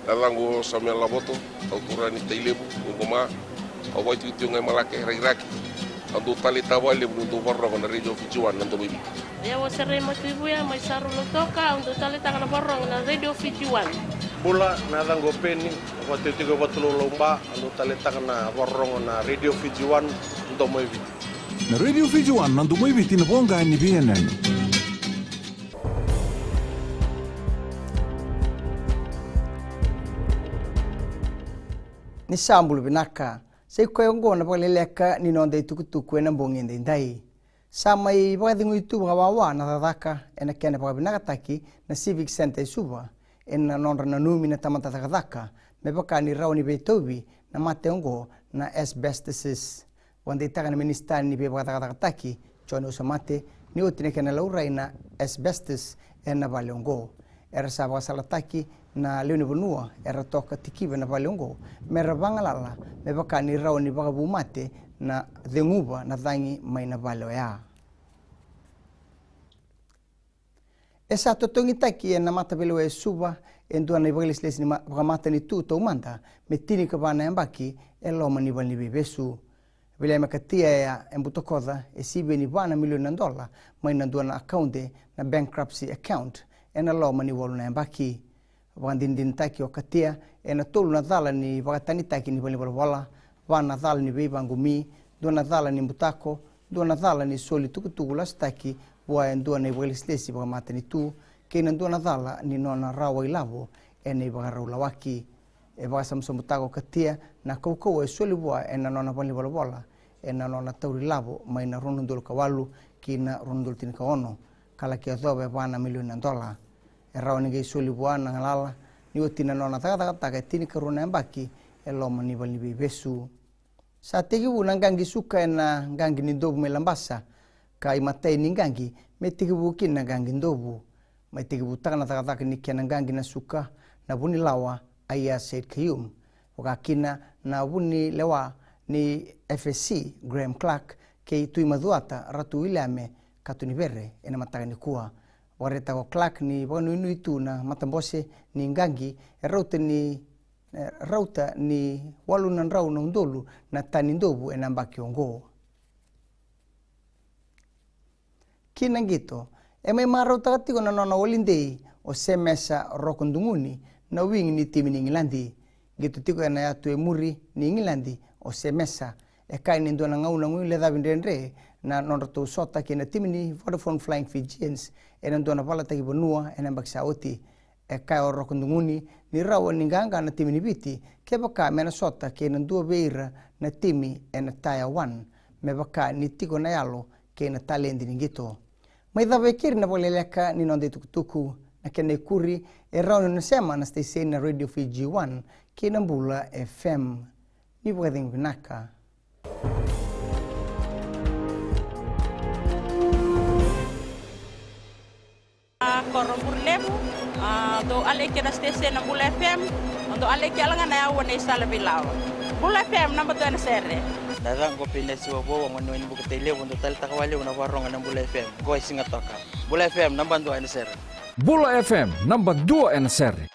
Nalango sa mga laboto, autura ni Tailebu, Ungoma, awai tu ngai malake REC. Ando tali tawali untuk warra na radio Fijuan nanto bibi. Ya wasere mo tuibuya mai saru lotoka ando tali tangana warra na radio Fijuan. Bula nalango peni waktu tiga batulo lomba ando tali tangana warra na radio Fijuan nanto bibi. Na radio Fijuan nanto bibi tinabonga ni BNN. Ni sambulu binaka sei ko ngo na vakaleleka ni nonde tukutuku na bongende ndai samai bagadingu itu bawa na dadaka ena kene bagabinaka taki na civic center suba ena nonra na numi na tamata dadaka me baka ni rauni betobi na mate ngo na asbestos wande taka na ministan ni be bagadaka taki chono samate ni otine kena laura ina asbestos ena valongo era sabwa salataki na leone bonua era toka tikiba na valongo mera bangalala me baka ni rauni bagabu mate na denguba na dangi mai na valo ya esa totongi taki na mata belo e suba endua na baglis les ni bagamata ni tu to manda metini ka bana embaki e loma ni bani bebesu vile makatia ya embutokoda e sibe ni bana milioni $1 mai na dua na account na bankruptcy account ena loma ni wolu na embaki wandindin taki o katia ena tolu na dhala ni wakatani taki ni bali wala wana dhala ni beba ngumi dona dhala ni mutako dona dhala ni soli tukutuku las taki wa endua na ibalislesi bagamata ni tu kena dona dhala ni nona rawa ilavo ena ibagarau waki e bagasamso mutako katia na kaukou e soli bua ena nona bali wala ena nona tauri lavo mai na ronundul kawalu kina ronundul tinika ono kala kia dobe wana milioni $1 e rauni gei soli buana ngalala ni otina nona taka tini karuna embaki e loma ni bali besu sa tegi bu gangi suka ena gangi ni dobu me lambasa kai matai ni gangi me tegi bu kina gangi dobu mai tegi bu taka ni kena gangi na suka na buni lawa aya said kayum wakakina na buni lewa ni FBC Graham Clark ke tui maduata ratu wilame katuni bere ena mataka ni kuwa wareta ko Clark ni bonu inu itu na matambose ni ngangi rauta ni walunan rau na undolu na tani ndobu ena mbaki ongo kina ngito mai marauta katiko na nona walindei o semesa rokondunguni na wing ni timi ni Ngilandi gitu tiko ena yatu e muri ni Ngilandi o semesa e kai ni ndona ngauna ngui le davindendre na nona to sota kina timi ni Vodafone Flying Fijians ena ndona pala taki bonua ena mbaksa oti e kai o rokondunguni ni rawa ni nganga na timi ni biti ke baka mena sota kina ndua beira na timi ena taya 1 me baka ni tiko na yalo kina talendi ni ngito mai dave kiri na vakaleleka ni nonde tukutuku na kene kuri e rauni na sema na station na radio Fijuan kina mbula FM ni bwading binaka Korobur lebu do aleke na station na Bula FM do aleke alanga na yawo na sala bilaw Bula FM namba to na serre Narango pinesi wabo ngono ni bukatele wondo tal takawali na waronga na Bula FM go singa toka Bula FM namba 2 na serre Bula FM namba 2 na serre